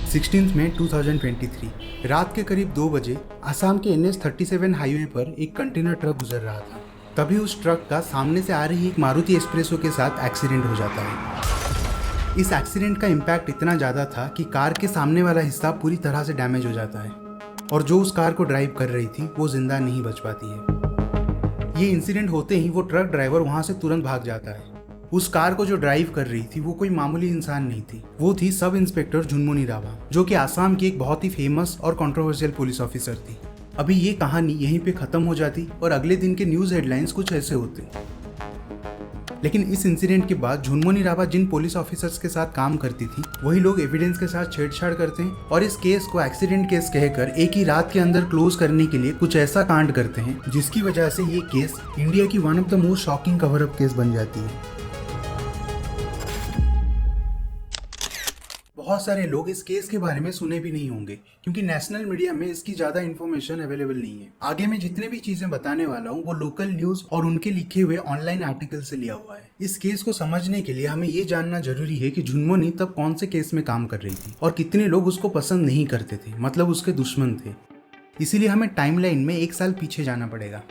16 मई 2023 रात के करीब 2 बजे असम के NH 37 हाईवे पर एक कंटेनर ट्रक गुजर रहा था। तभी उस ट्रक का सामने से आ रही एक मारुति एक्सप्रेसो के साथ एक्सीडेंट हो जाता है। इस एक्सीडेंट का इम्पैक्ट इतना ज़्यादा था कि कार के सामने वाला हिस्सा पूरी तरह से डैमेज हो जाता है और जो उस कार को ड्राइव कर रही थी वो जिंदा नहीं बच पाती है। ये इंसिडेंट होते ही वो ट्रक ड्राइवर वहाँ से तुरंत भाग जाता है। उस कार को जो ड्राइव कर रही थी वो कोई मामूली इंसान नहीं थी, वो थी सब इंस्पेक्टर झुनमुनी राभा, जो कि आसाम की एक बहुत ही फेमस और कंट्रोवर्शियल पुलिस ऑफिसर थी। अभी ये कहानी यहीं पे खत्म हो जाती और अगले दिन के न्यूज़ हेडलाइंस कुछ ऐसे होते। लेकिन इस इंसिडेंट के बाद झुनमुनी राभा जिन पुलिस ऑफिसर्स के साथ काम करती थी वही लोग एविडेंस के साथ छेड़छाड़ करते हैं और इस केस को एक्सीडेंट केस कहकर एक ही रात के अंदर क्लोज करने के लिए कुछ ऐसा कांड करते हैं जिसकी वजह से ये केस इंडिया की one of the most shocking cover up case बन जाती है। बहुत सारे लोग इस केस के बारे में सुने भी नहीं होंगे क्योंकि नेशनल मीडिया में इसकी ज्यादा इन्फॉर्मेशन अवेलेबल नहीं है। आगे मैं जितने भी चीजें बताने वाला हूँ वो लोकल न्यूज और उनके लिखे हुए ऑनलाइन आर्टिकल से लिया हुआ है। इस केस को समझने के लिए हमें ये जानना जरूरी है कि झुनमुनी तब कौन से केस में काम कर रही थी और कितने लोग उसको पसंद नहीं करते थे, मतलब उसके दुश्मन थे। इसीलिए हमें टाइमलाइन में 1 साल पीछे जाना पड़ेगा।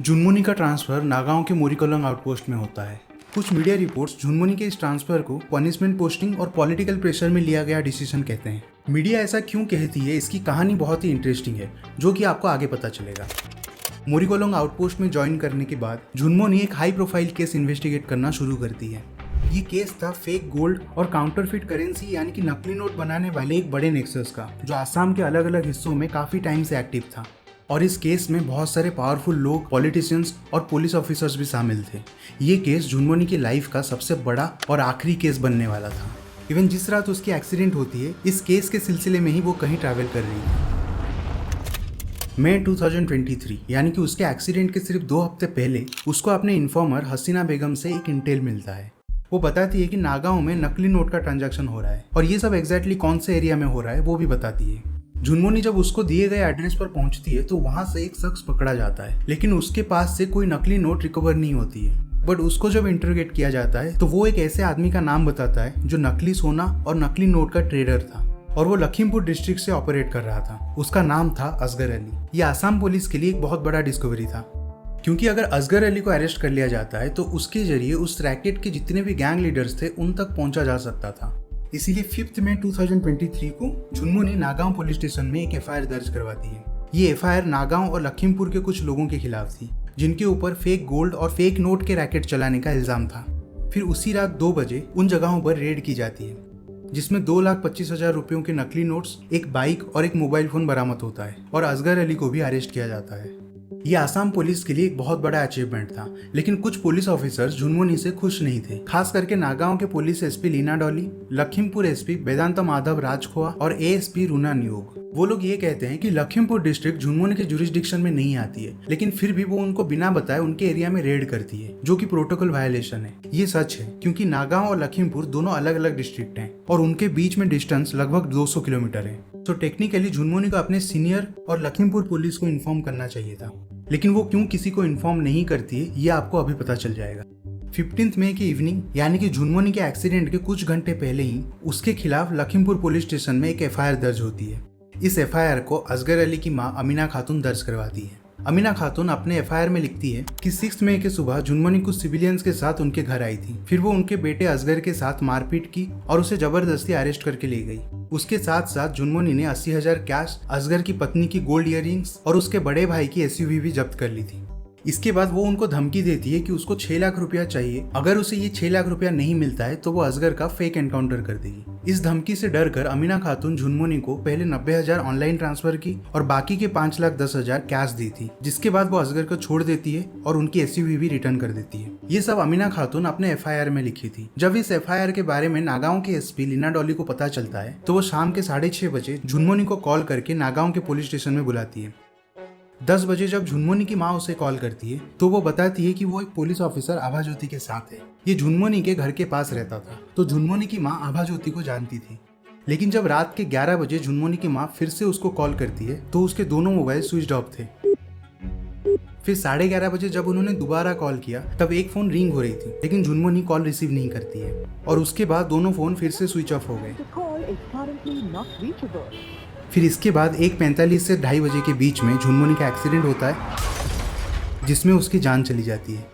झुनमुनी का ट्रांसफर नागांव के मोरीकोलंग आउटपोस्ट में होता है। कुछ मीडिया रिपोर्ट्स झुनमुनी के इस ट्रांसफर को पनिशमेंट पोस्टिंग और पॉलिटिकल प्रेशर में लिया गया डिसीजन कहते हैं। मीडिया ऐसा क्यों कहती है, इसकी कहानी बहुत ही इंटरेस्टिंग है जो कि आपको आगे पता चलेगा। मोरीकोलंग आउटपोस्ट में ज्वाइन करने के बाद झुनमुनी एक हाई प्रोफाइल केस इन्वेस्टिगेट करना शुरू करती है। ये केस था फेक गोल्ड और काउंटरफिट करेंसी यानी कि नकली नोट बनाने वाले एक बड़े नेक्सस का, जो आसाम के अलग अलग हिस्सों में काफी टाइम से एक्टिव था। और इस केस में बहुत सारे पावरफुल लोग, पॉलिटिशियंस और पुलिस ऑफिसर्स भी शामिल थे। ये केस झुनमुनी की लाइफ का सबसे बड़ा और आखिरी केस बनने वाला था। इवन जिस रात उसकी एक्सीडेंट होती है इस केस के सिलसिले में ही वो कहीं ट्रैवल कर रही थी। मई 2023 यानी कि उसके एक्सीडेंट के सिर्फ 2 हफ्ते पहले उसको अपने इन्फॉर्मर हसीना बेगम से एक इंटेल मिलता है। वो बताती है कि नागांव में नकली नोट का ट्रांजैक्शन हो रहा है और ये सब एग्जैक्टली कौन से एरिया में हो रहा है वो भी बताती है। झुनमुनी जब उसको दिए गए एड्रेस पर पहुंचती है तो वहां से एक शख्स पकड़ा जाता है, लेकिन उसके पास से कोई नकली नोट रिकवर नहीं होती है। बट उसको जब इंटरोगेट किया जाता है तो वो एक ऐसे आदमी का नाम बताता है जो नकली सोना और नकली नोट का ट्रेडर था और वो लखीमपुर डिस्ट्रिक्ट से ऑपरेट कर रहा था। उसका नाम था असगर अली। ये आसाम पुलिस के लिए एक बहुत बड़ा डिस्कवरी था क्योंकि अगर असगर अली को अरेस्ट कर लिया जाता है तो उसके जरिए उस रैकेट के जितने भी गैंग लीडर्स थे उन तक पहुंचा जा सकता था। इसीलिए 5 मई 2023 को झुनमुनी नागांव पुलिस स्टेशन में एक FIR दर्ज करवाती है। ये FIR नागांव और लखीमपुर के कुछ लोगों के खिलाफ थी जिनके ऊपर फेक गोल्ड और फेक नोट के रैकेट चलाने का इल्जाम था। फिर उसी रात 2 बजे उन जगहों पर रेड की जाती है जिसमें 2,25,000 रुपयों के नकली नोट्स, एक बाइक और एक मोबाइल फोन बरामद होता है और असगर अली को भी अरेस्ट किया जाता है। ये आसाम पुलिस के लिए एक बहुत बड़ा अचीवमेंट था, लेकिन कुछ पुलिस ऑफिसर्स झुनमुनी से खुश नहीं थे, खास करके नागांव के police SP Leena Doley, Lakhimpur SP Vedanta Madhav Rajkhowa और ASP रूना नियोग। वो लोग ये कहते हैं कि लखीमपुर डिस्ट्रिक्ट झुनमुनी के जुरिस्डिक्शन में नहीं आती है, लेकिन फिर भी वो उनको बिना बताए उनके एरिया में रेड करती है, जो कि प्रोटोकॉल वायलेशन है। ये सच है क्योंकि नागांव और लखीमपुर दोनों अलग अलग डिस्ट्रिक्ट हैं और उनके बीच में डिस्टेंस लगभग 200 किलोमीटर है। तो टेक्निकली झुनमुनी को अपने सीनियर और लखीमपुर पुलिस को इन्फॉर्म करना चाहिए था, लेकिन वो क्यों किसी को इन्फॉर्म नहीं करती है ये आपको अभी पता चल जाएगा। 15 मई की इवनिंग यानी कि झुनमुनी के एक्सीडेंट के कुछ घंटे पहले ही उसके खिलाफ लखीमपुर पुलिस स्टेशन में एक FIR दर्ज होती है। इस FIR को असगर अली की मां अमीना खातून दर्ज करवाती है। अमीना खातून अपने FIR में लिखती है कि 6 मई के सुबह झुनमुनी कुछ सिविलियंस के साथ उनके घर आई थी। फिर वो उनके बेटे असगर के साथ मारपीट की और उसे जबरदस्ती अरेस्ट करके ले गई। उसके साथ साथ झुनमुनी ने 80,000 कैश, असगर की पत्नी की गोल्ड इयररिंग्स और उसके बड़े भाई की SUV भी जब्त कर ली थी। इसके बाद वो उनको धमकी देती है कि उसको 6 लाख रुपया चाहिए, अगर उसे ये 6 लाख रुपया नहीं मिलता है तो वो असगर का फेक एनकाउंटर कर देगी। इस धमकी से डर कर अमीना खातून झुनमुनी को पहले 90,000 ऑनलाइन ट्रांसफर की और बाकी के 5,10,000 कैश दी थी, जिसके बाद वो असगर को छोड़ देती है और उनकी SUV भी रिटर्न कर देती है। ये सब अमीना खातून अपने FIR में लिखी थी। जब इस FIR के बारे में नागांव के SP लीना डॉली को पता चलता है तो वो शाम के 6:30 बजे झुनमुनी को कॉल करके नागांव के पुलिस स्टेशन में बुलाती है। 10 बजे जब झुनमुनी की माँ उसे कॉल करती है तो वो बताती है कि वो एक पुलिस ऑफिसर आभा ज्योति के साथ है। ये झुनमुनी के घर के पास रहता था, तो झुनमुनी की माँ आभा ज्योति को जानती थी। लेकिन जब रात के 11 बजे झुनमुनी की माँ फिर से उसको कॉल करती है तो उसके दोनों मोबाइल स्विच ऑफ थे। फिर 11:30 बजे जब उन्होंने दोबारा कॉल किया तब एक फोन रिंग हो रही थी, लेकिन झुनमुनी कॉल रिसीव नहीं करती है और उसके बाद दोनों फोन फिर से स्विच ऑफ हो गए। call is currently not reachable. फिर इसके बाद 1:45 से 2:30 बजे के बीच में झुनमुनी का एक्सीडेंट होता है जिसमें उसकी जान चली जाती है।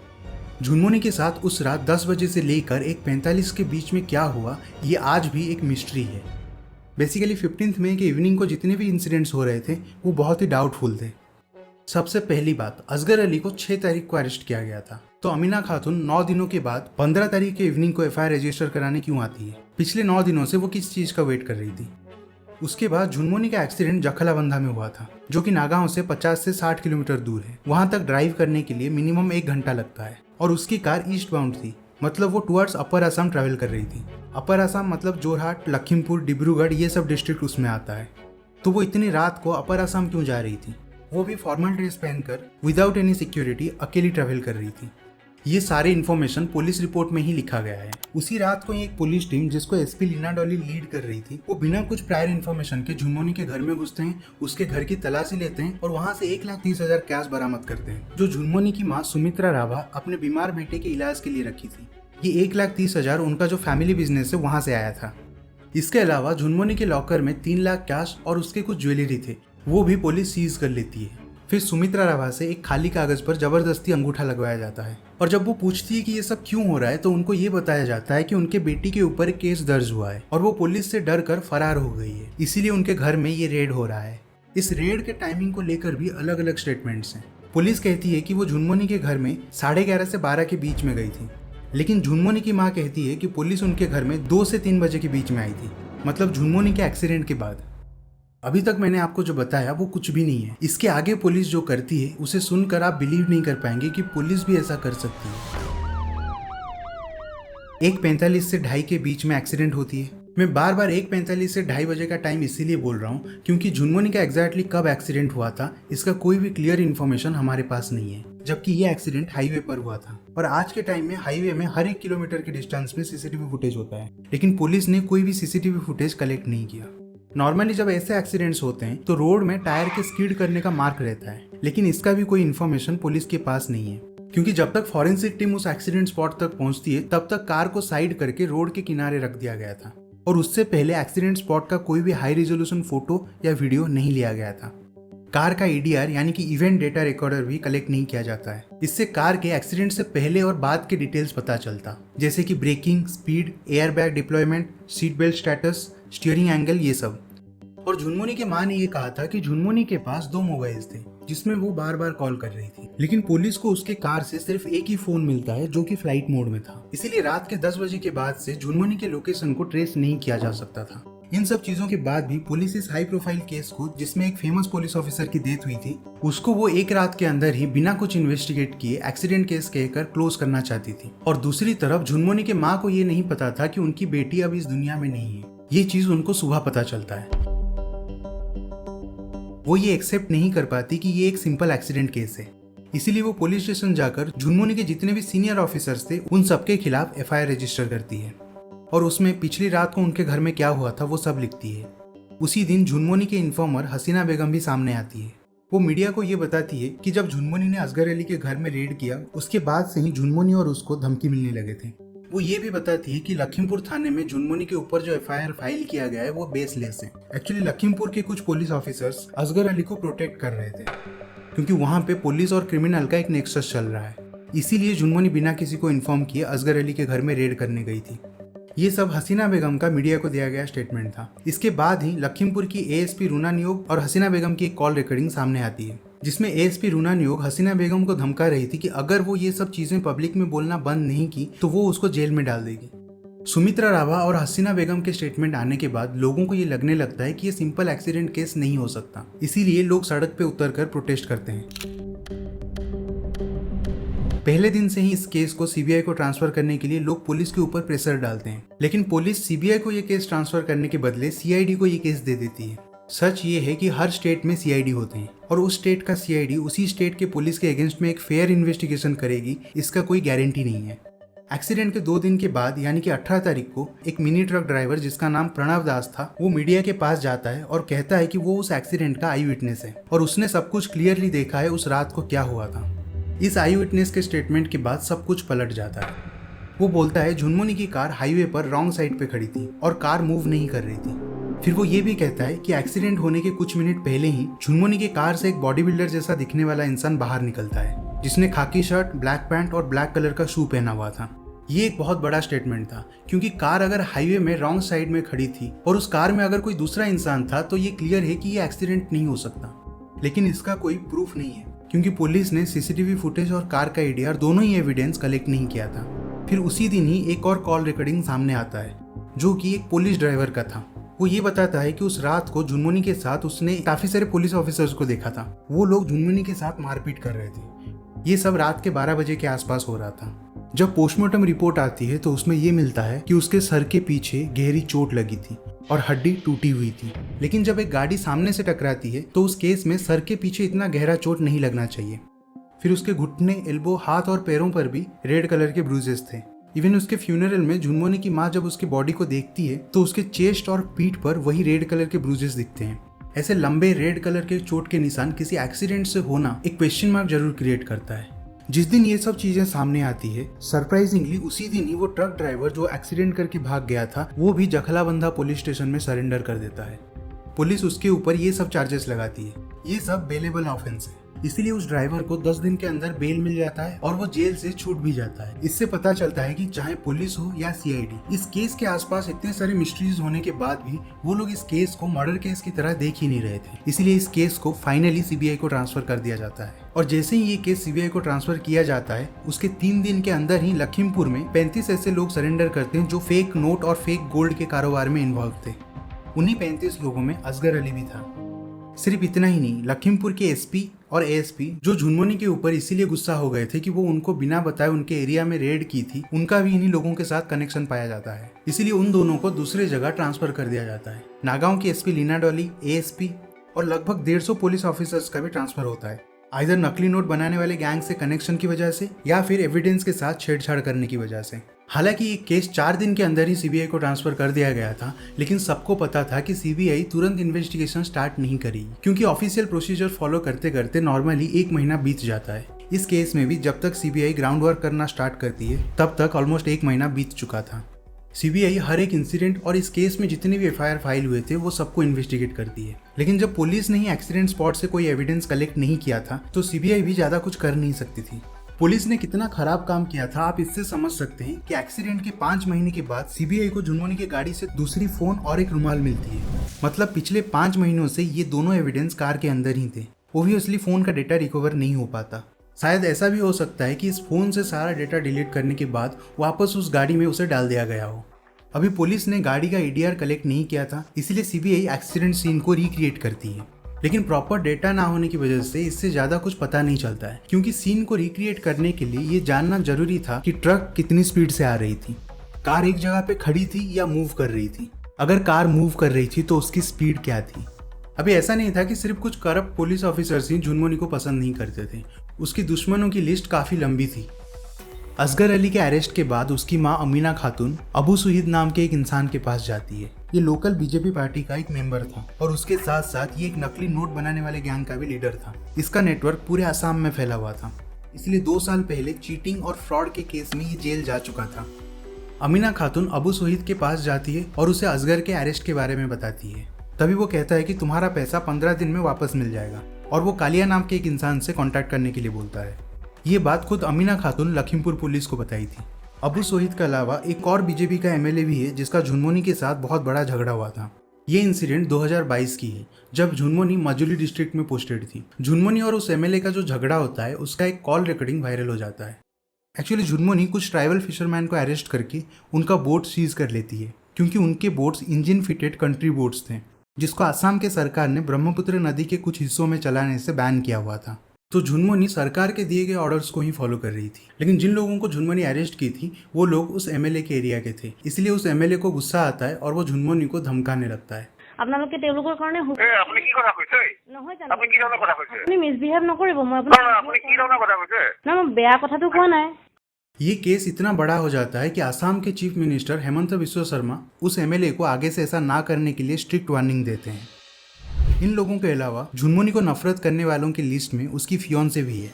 झुनमुनी के साथ उस रात 10 बजे से लेकर 1:45 के बीच में क्या हुआ ये आज भी एक मिस्ट्री है। बेसिकली 15 मई के इवनिंग को जितने भी इंसिडेंट्स हो रहे थे वो बहुत ही डाउटफुल थे। सबसे पहली बात, असगर अली को 6 तारीख को अरेस्ट किया गया था, तो अमीना खातून 9 दिनों के बाद 15 तारीख के इवनिंग को एफआईआर रजिस्टर कराने क्यों आती है? पिछले 9 दिनों से वो किस चीज का वेट कर रही थी? उसके बाद झुनमुनी का एक्सीडेंट जखलाबंधा में हुआ था, जो कि नागांव से 50 से 60 किलोमीटर दूर है। वहां तक ड्राइव करने के लिए मिनिमम 1 घंटा लगता है और उसकी कार ईस्ट बाउंड थी, मतलब वो टुवर्ड्स अपर असम ट्रैवल कर रही थी। अपर असम मतलब जोरहाट, लखीमपुर, डिब्रूगढ़ ये सब डिस्ट्रिक्ट उसमें आता है। तो वो इतनी रात को अपर असम क्यों जा रही थी? वो भी फॉर्मल ड्रेस पहनकर विदाउट एनी सिक्योरिटी अकेली ट्रैवल कर रही थी। ये सारे इन्फॉर्मेशन पुलिस रिपोर्ट में ही लिखा गया है। उसी रात को एक पुलिस टीम जिसको एसपी लीना डॉली लीड कर रही थी, वो बिना कुछ प्रायर इन्फॉर्मेशन के झुनमुनी के घर में घुसते हैं, उसके घर की तलाशी लेते हैं और वहां से 1,30,000 कैश बरामद करते हैं, जो झुनमुनी की माँ सुमित्रा राभा अपने बीमार बेटे के इलाज के लिए रखी थी। ये 1,30,000 उनका जो फैमिली बिजनेस है वहां से आया था। इसके अलावा झुनमुनी के लॉकर में 3 लाख कैश और उसके कुछ ज्वेलरी थे, वो भी पुलिस सीज कर लेती है। फिर सुमित्रा राभा से एक खाली कागज पर जबरदस्ती अंगूठा लगवाया जाता है और जब वो पूछती है कि ये सब क्यों हो रहा है तो उनको ये बताया जाता है कि उनके बेटी के ऊपर एक केस दर्ज हुआ है और वो पुलिस से डर कर फरार हो गई है, इसीलिए उनके घर में ये रेड हो रहा है। इस रेड के टाइमिंग को लेकर भी अलग अलग स्टेटमेंट्स हैं। पुलिस कहती है कि वो झुनमुनी के घर में 11:30 से 12 के बीच में गई थी, लेकिन झुनमुनी की माँ कहती है कि पुलिस उनके घर में 2 से 3 बजे के बीच में आई थी, मतलब झुनमुनी के एक्सीडेंट के बाद। अभी तक मैंने आपको जो बताया वो कुछ भी नहीं है। इसके आगे पुलिस जो करती है उसे सुनकर आप बिलीव नहीं कर पाएंगे कि पुलिस भी ऐसा कर सकती है। 1:45 से 2:30 के बीच में एक्सीडेंट होती है। मैं बार बार 1:45 से 2:30 बजे का टाइम इसीलिए बोल रहा हूँ क्योंकि झुनमुनी का एग्जैक्टली कब एक्सीडेंट हुआ था इसका कोई भी क्लियर इन्फॉर्मेशन हमारे पास नहीं है, जबकि ये एक्सीडेंट हाईवे पर हुआ था। और आज के टाइम में हाईवे में हर 1 किलोमीटर के डिस्टेंस में सीसीटीवी फुटेज होता है, लेकिन पुलिस ने कोई भी सीसीटीवी फुटेज कलेक्ट नहीं किया। नॉर्मली जब ऐसे एक्सीडेंट्स होते हैं तो रोड में टायर के स्किड करने का मार्क रहता है, लेकिन इसका भी कोई इन्फॉर्मेशन पुलिस के पास नहीं है, क्योंकि जब तक फॉरेंसिक टीम उस एक्सीडेंट स्पॉट तक पहुंचती है तब तक कार को साइड करके रोड के किनारे रख दिया गया था और उससे पहले एक्सीडेंट स्पॉट का कोई भी हाई रेजोल्यूशन फोटो या वीडियो नहीं लिया गया था। कार का ईडीआर यानी कि इवेंट डेटा रिकॉर्डर भी कलेक्ट नहीं किया जाता है। इससे कार के एक्सीडेंट से पहले और बाद के डिटेल्स पता चलता, जैसे कि braking, speed, air bag deployment, seat belt status, steering angle, ये सब। और झुनमुनी के माँ ने ये कहा था कि झुनमुनी के पास 2 मोबाइल्स थे जिसमें वो बार बार कॉल कर रही थी, लेकिन पुलिस को उसके कार से सिर्फ एक ही फोन मिलता है जो कि फ्लाइट मोड में था। इसीलिए रात के 10 बजे के बाद से झुनमुनी के लोकेशन को ट्रेस नहीं किया जा सकता था। इन सब चीजों के बाद भी पुलिस इस हाई प्रोफाइल केस को, जिसमें एक फेमस पुलिस ऑफिसर की डेथ हुई थी, उसको वो एक रात के अंदर ही बिना कुछ इन्वेस्टिगेट किए एक्सीडेंट केस कहकर क्लोज करना चाहती थी। और दूसरी तरफ झुनमुनी के माँ को ये नहीं पता था कि उनकी बेटी अब इस दुनिया में नहीं है। ये चीज उनको सुबह पता चलता है। वो ये एक्सेप्ट नहीं कर पाती कि ये एक सिंपल एक्सीडेंट केस है, इसीलिए वो पुलिस स्टेशन जाकर झुनमुनी के जितने भी सीनियर ऑफिसर्स थे उन सबके खिलाफ एफआईआर रजिस्टर करती है और उसमें पिछली रात को उनके घर में क्या हुआ था वो सब लिखती है। उसी दिन झुनमुनी के इन्फॉर्मर हसीना बेगम भी सामने आती है। वो मीडिया को ये बताती है कि जब झुनमुनी ने असगर अली के घर में रेड किया उसके बाद से ही झुनमुनी और उसको धमकी मिलने लगे थे। वो ये भी बताती है कि लखीमपुर थाने में झुनमुनी के ऊपर जो एफआईआर फाइल किया गया है वो बेसलेस है। एक्चुअली लखीमपुर के कुछ पुलिस ऑफिसर्स असगर अली को प्रोटेक्ट कर रहे थे क्योंकि वहां पे पुलिस और क्रिमिनल का एक नेक्सस चल रहा है, इसीलिए झुनमुनी बिना किसी को इन्फॉर्म किए असगर अली के घर में रेड करने गई थी। ये सब हसीना बेगम का मीडिया को दिया गया स्टेटमेंट था। इसके बाद ही लखीमपुर की एएसपी रूना नियोग और हसीना बेगम की एक कॉल रिकॉर्डिंग सामने आती है, जिसमें एएसपी रूना नियोग हसीना बेगम को धमका रही थी कि अगर वो ये सब चीजें पब्लिक में बोलना बंद नहीं की तो वो उसको जेल में डाल देगी। सुमित्रा राभा और हसीना बेगम के स्टेटमेंट आने के बाद लोगों को ये लगने लगता है कि ये सिंपल एक्सीडेंट केस नहीं हो सकता, इसीलिए लोग सड़क पे उतरकर प्रोटेस्ट करते हैं। पहले दिन से ही इस केस को सीबीआई को ट्रांसफर करने के लिए लोग पुलिस के ऊपर प्रेशर डालते हैं, लेकिन पुलिस सीबीआई को ये केस ट्रांसफर करने के बदले सीआईडी को ये केस दे देती है। सच ये है कि हर स्टेट में सीआईडी होते हैं और उस स्टेट का सीआईडी उसी स्टेट के पुलिस के अगेंस्ट में एक फेयर इन्वेस्टिगेशन करेगी, इसका कोई गारंटी नहीं है। एक्सीडेंट के 2 दिन के बाद यानी कि 18 तारीख को एक मिनी ट्रक ड्राइवर जिसका नाम प्रणव दास था, वो मीडिया के पास जाता है और कहता है कि वो उस एक्सीडेंट का आई विटनेस है और उसने सब कुछ क्लियरली देखा है उस रात को क्या हुआ था। इस आई विटनेस के स्टेटमेंट के बाद सब कुछ पलट जाता है। वो बोलता है झुनमुनी की कार हाईवे पर रॉन्ग साइड पे खड़ी थी और कार मूव नहीं कर रही थी। फिर वो ये भी कहता है कि एक्सीडेंट होने के कुछ मिनट पहले ही झुनमुनी के कार से एक बॉडी बिल्डर जैसा दिखने वाला इंसान बाहर निकलता है, जिसने खाकी शर्ट, ब्लैक पैंट और ब्लैक कलर का शू पहना हुआ था। ये एक बहुत बड़ा स्टेटमेंट था, क्योंकि कार अगर हाईवे में रॉन्ग साइड में खड़ी थी और उस कार में अगर कोई दूसरा इंसान था तो ये क्लियर है कि ये एक्सीडेंट नहीं हो सकता। लेकिन इसका कोई प्रूफ नहीं है, क्योंकि पुलिस ने सीसीटीवी फुटेज और कार का एडीआर दोनों ही एविडेंस कलेक्ट नहीं किया था। फिर उसी दिन ही एक और कॉल रिकॉर्डिंग सामने आता है, जो कि एक पुलिस ड्राइवर का था। वो ये बताता है कि उस रात को झुनमुनी के साथ उसने काफी सारे पुलिस ऑफिसर्स को देखा था। वो लोग झुनमुनी के साथ मारपीट कर रहे थे। ये सब रात के 12 बजे के आसपास हो रहा था। जब पोस्टमार्टम रिपोर्ट आती है तो उसमें ये मिलता है कि उसके सर के पीछे गहरी चोट लगी थी और हड्डी टूटी हुई थी। लेकिन जब एक गाड़ी सामने से टकराती है तो उस केस में सर के पीछे इतना गहरा चोट नहीं लगना चाहिए। फिर उसके घुटने, एल्बो, हाथ और पैरों पर भी रेड कलर के ब्रूजेस थे। इवन उसके फ्यूनरल में झुनमुनी की माँ जब उसकी बॉडी को देखती है तो उसके चेस्ट और पीठ पर वही रेड कलर के ब्रूजेस दिखते हैं। ऐसे लंबे रेड कलर के चोट के निशान किसी एक्सीडेंट से होना एक क्वेश्चन मार्क जरूर क्रिएट करता है। जिस दिन ये सब चीजें सामने आती है, सरप्राइजिंगली उसी दिन ही वो ट्रक ड्राइवर जो एक्सीडेंट करके भाग गया था, वो भी जखलाबंधा पुलिस स्टेशन में सरेंडर कर देता है। पुलिस उसके ऊपर ये सब चार्जेस लगाती है। ये सब बेलेबल ऑफेंस है, इसीलिए उस ड्राइवर को 10 दिन के अंदर बेल मिल जाता है और वो जेल से छूट भी जाता है। इससे पता चलता है कि चाहे पुलिस हो या सीआईडी, इस केस के आसपास इतने सारे मिस्ट्रीज होने के बाद भी वो लोग इस केस को मर्डर केस की तरह देख ही नहीं रहे थे। इसीलिए इस केस को फाइनली सीबीआई को ट्रांसफर कर दिया जाता है। और जैसे ही ये केस सीबीआई को ट्रांसफर किया जाता है, उसके 3 दिन के अंदर ही लखीमपुर में 35 ऐसे लोग सरेंडर करते हैं जो फेक नोट और फेक गोल्ड के कारोबार में इन्वॉल्व थे। उन्हीं 35 लोगों में असगर अली भी था। सिर्फ इतना ही नहीं, लखीमपुर के एसपी और एएसपी जो झुनमुनी के ऊपर इसीलिए गुस्सा हो गए थे कि वो उनको बिना बताए उनके एरिया में रेड की थी, उनका भी इन्हीं लोगों के साथ कनेक्शन पाया जाता है। इसीलिए उन दोनों को दूसरे जगह ट्रांसफर कर दिया जाता है। नागांव की एसपी लीना डॉली, एएसपी और लगभग 150 पुलिस ऑफिसर्स का भी ट्रांसफर होता है, आइदर नकली नोट बनाने वाले गैंग से कनेक्शन की वजह से या फिर एविडेंस के साथ छेड़छाड़ करने की वजह से। हालांकि ये केस 4 दिन के अंदर ही सीबीआई को ट्रांसफर कर दिया गया था, लेकिन सबको पता था कि सीबीआई तुरंत इन्वेस्टिगेशन स्टार्ट नहीं करेगी, क्योंकि ऑफिशियल प्रोसीजर फॉलो करते करते नॉर्मली 1 महीना बीत जाता है। इस केस में भी जब तक सीबीआई ग्राउंड वर्क करना स्टार्ट करती है, तब तक ऑलमोस्ट 1 महीना बीत चुका था। सीबीआई हर एक इंसिडेंट और इस केस में जितने भी एफआईआर फाइल हुए थे वो सबको इन्वेस्टिगेट करती है। लेकिन जब पुलिस ने ही एक्सीडेंट स्पॉट से कोई एविडेंस कलेक्ट नहीं किया था, तो सीबीआई भी ज्यादा कुछ कर नहीं सकती थी। पुलिस ने कितना खराब काम किया था आप इससे समझ सकते हैं कि एक्सीडेंट के 5 महीने के बाद सीबीआई को झुनमुनी की गाड़ी से दूसरी फोन और एक रुमाल मिलती है। मतलब पिछले 5 महीनों से ये दोनों एविडेंस कार के अंदर ही थे। ओब्वियसली फोन का डेटा रिकवर नहीं हो पाता। शायद ऐसा भी हो सकता है कि इस फोन से सारा डेटा डिलीट करने के बाद वापस उस गाड़ी में उसे डाल दिया गया हो। अभी पुलिस ने गाड़ी का एडीआर कलेक्ट नहीं किया था, इसलिए सीबीआई एक्सीडेंट सीन को रिक्रिएट करती है। लेकिन प्रॉपर डेटा ना होने की वजह से इससे ज्यादा कुछ पता नहीं चलता है, क्योंकि सीन को रिक्रिएट करने के लिए ये जानना जरूरी था कि ट्रक कितनी स्पीड से आ रही थी, कार एक जगह पे खड़ी थी या मूव कर रही थी। अगर कार मूव कर रही थी तो उसकी स्पीड क्या थी। अभी ऐसा नहीं था कि सिर्फ कुछ करप्ट पुलिस ऑफिसर्स ही झुनमुनी को पसंद नहीं करते थे, उसकी दुश्मनों की लिस्ट काफी लंबी थी। असगर अली के अरेस्ट के बाद उसकी मां अमीना खातून अबू सुहीद नाम के एक इंसान के पास जाती है। ये लोकल बीजेपी पार्टी का एक मेंबर था और उसके साथ साथ ये एक नकली नोट बनाने वाले गैंग का भी लीडर था। इसका नेटवर्क पूरे असम में फैला हुआ था, इसलिए 2 साल पहले चीटिंग और फ्रॉड के केस में ये जेल जा चुका था। अमीना खातून अबू सुहीद के पास जाती है और उसे असगर के अरेस्ट के बारे में बताती है। तभी वो कहता है कि तुम्हारा पैसा 15 दिन में वापस मिल जाएगा, और वो कालिया नाम के एक इंसान से कॉन्टैक्ट करने के लिए बोलता है। ये बात खुद अमीना खातून लखीमपुर पुलिस को बताई थी। अबू सोहिद के अलावा एक और बीजेपी का एमएलए भी है जिसका झुनमुनी के साथ बहुत बड़ा झगड़ा हुआ था। ये इंसिडेंट 2022 की है, जब झुनमुनी मजुली डिस्ट्रिक्ट में पोस्टेड थी। झुनमुनी और उस एमएलए का जो झगड़ा होता है उसका एक कॉल रिकॉर्डिंग वायरल हो जाता है। एक्चुअली झुनमुनी कुछ ट्राइबल फिशरमैन को अरेस्ट करके उनका बोट सीज कर लेती है, क्योंकि उनके boats engine fitted country boats थे, जिसको असम के सरकार ने ब्रह्मपुत्र नदी के कुछ हिस्सों में चलाने से बैन किया हुआ था। तो झुनमुनी सरकार के दिए गए ऑर्डर्स को ही फॉलो कर रही थी। लेकिन जिन लोगों को झुनमुनी अरेस्ट की थी वो लोग उस एमएलए के एरिया के थे, इसलिए उस एमएलए को गुस्सा आता है और वो झुनमुनी को धमकाने लगता है। আপোনালোকে তেওঁলোকৰ কাৰণে আপুনি কি কথা কৈছে? নহয় জানো আপুনি কি ধৰণৰ কথা কৈছে? আপুনি মিছবিহেভ নকৰিব। মই আপুনি কি ধৰণৰ কথা কৈছে? না মই বেয়া কথাটো কোৱা নাই। ये केस इतना बड़ा हो जाता है कि असम के चीफ मिनिस्टर हेमंत बिस्वा शर्मा उस एमएलए को आगे से ऐसा ना करने के लिए स्ट्रिक्ट वार्निंग देते हैं। इन लोगों के अलावा झुनमुनी को नफरत करने वालों की लिस्ट में उसकी फियोंसे भी है,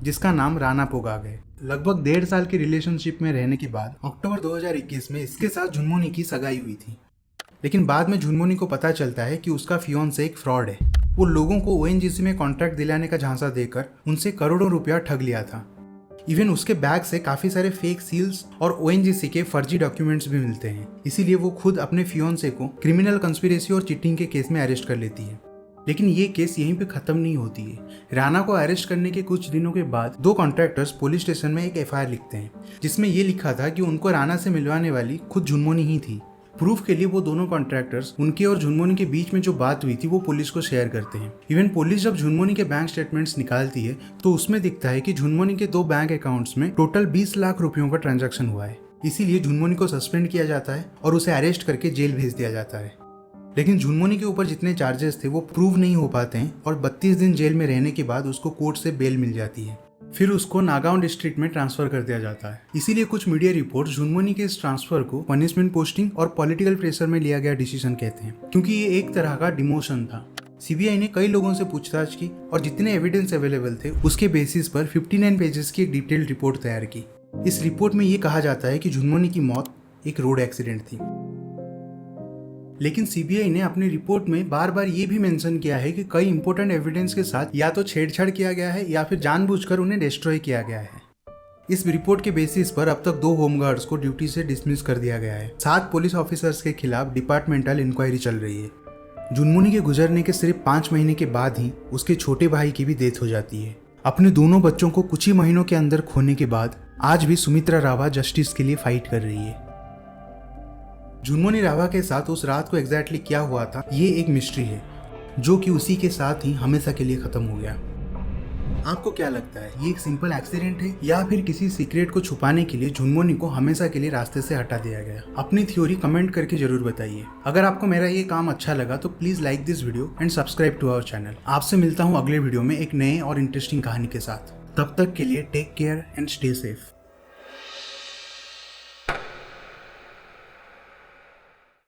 जिसका नाम राणा पोगाग है। लगभग 1.5 साल की रिलेशनशिप में रहने के बाद अक्टूबर 2021 में इसके साथ झुनमुनी की सगाई हुई थी। लेकिन बाद में झुनमुनी को पता चलता है कि उसका फियोन्से एक फ्रॉड है। वो लोगों को ओएनजीसी में कॉन्ट्रैक्ट दिलाने का झांसा देकर उनसे करोड़ों रुपया ठग लिया था। इवन उसके बैग से काफी सारे फेक सील्स और ओएनजीसी के फर्जी डॉक्यूमेंट्स भी मिलते हैं। इसीलिए वो खुद अपने फियोन्से को क्रिमिनल कंस्पिरेसी और चीटिंग के केस में अरेस्ट कर लेती है। लेकिन ये केस यहीं पे खत्म नहीं होती है। राणा को अरेस्ट करने के कुछ दिनों के बाद 2 कॉन्ट्रैक्टर्स पुलिस स्टेशन में एक एफआईआर लिखते हैं, जिसमें ये लिखा था कि उनको राणा से मिलवाने वाली खुद झुनमुनी ही थी। प्रूफ के लिए वो दोनों कॉन्ट्रैक्टर्स उनके और झुनमुनी के बीच में जो बात हुई थी वो पुलिस को शेयर करते हैं। इवन पुलिस जब झुनमुनी के बैंक स्टेटमेंट्स निकालती है तो उसमें दिखता है कि झुनमुनी के 2 बैंक अकाउंट्स में टोटल 20 लाख रुपयों का ट्रांजैक्शन हुआ है। इसीलिए झुनमुनी को सस्पेंड किया जाता है और उसे अरेस्ट करके जेल भेज दिया जाता है। लेकिन झुनमुनी के ऊपर जितने चार्जेस थे वो प्रूव नहीं हो पाते हैं और 32 दिन जेल में रहने के बाद उसको कोर्ट से बेल मिल जाती है। फिर उसको नागांव डिस्ट्रिक्ट में ट्रांसफर कर दिया जाता है। इसीलिए कुछ मीडिया रिपोर्ट झुनमुनी के इस ट्रांसफर को पनिशमेंट पोस्टिंग और पॉलिटिकल प्रेशर में लिया गया डिसीजन कहते हैं, क्योंकि ये एक तरह का डिमोशन था। सीबीआई ने कई लोगों से पूछताछ की और जितने एविडेंस अवेलेबल थे उसके बेसिस पर 59 पेजेस की एक डिटेल्ड रिपोर्ट तैयार की। इस रिपोर्ट में ये कहा जाता है कि झुनमुनी की मौत एक रोड एक्सीडेंट थी। लेकिन सीबीआई ने अपनी रिपोर्ट में बार बार ये भी मेंशन किया है कि कई इंपॉर्टेंट एविडेंस के साथ या तो छेड़छाड़ किया गया है या फिर जानबूझकर उन्हें डिस्ट्रॉय किया गया है। इस रिपोर्ट के बेसिस पर अब तक 2 होमगार्ड्स को ड्यूटी से डिसमिस कर दिया गया है। 7 पुलिस ऑफिसर्स के खिलाफ डिपार्टमेंटल इंक्वायरी चल रही है। झुनमुनी के गुजरने के सिर्फ 5 महीने के बाद ही उसके छोटे भाई की भी डेथ हो जाती है। अपने दोनों बच्चों को कुछ ही महीनों के अंदर खोने के बाद आज भी सुमित्रा राभा जस्टिस के लिए फाइट कर रही है। झुनमुनी राभा के साथ उस रात को एग्जैक्टली क्या हुआ था ये एक मिस्ट्री है, जो कि उसी के साथ ही हमेशा के लिए खत्म हो गया। आपको क्या लगता है, ये एक सिंपल एक्सीडेंट है या फिर किसी सीक्रेट को छुपाने के लिए झुनमुनी को हमेशा के लिए रास्ते से हटा दिया गया? अपनी थ्योरी कमेंट करके जरूर बताइए। अगर आपको मेरा ये काम अच्छा लगा तो please like this video and subscribe to our channel. आपसे मिलता हूँ अगले वीडियो में एक नए और इंटरेस्टिंग कहानी के साथ। तब तक के लिए take care and stay safe.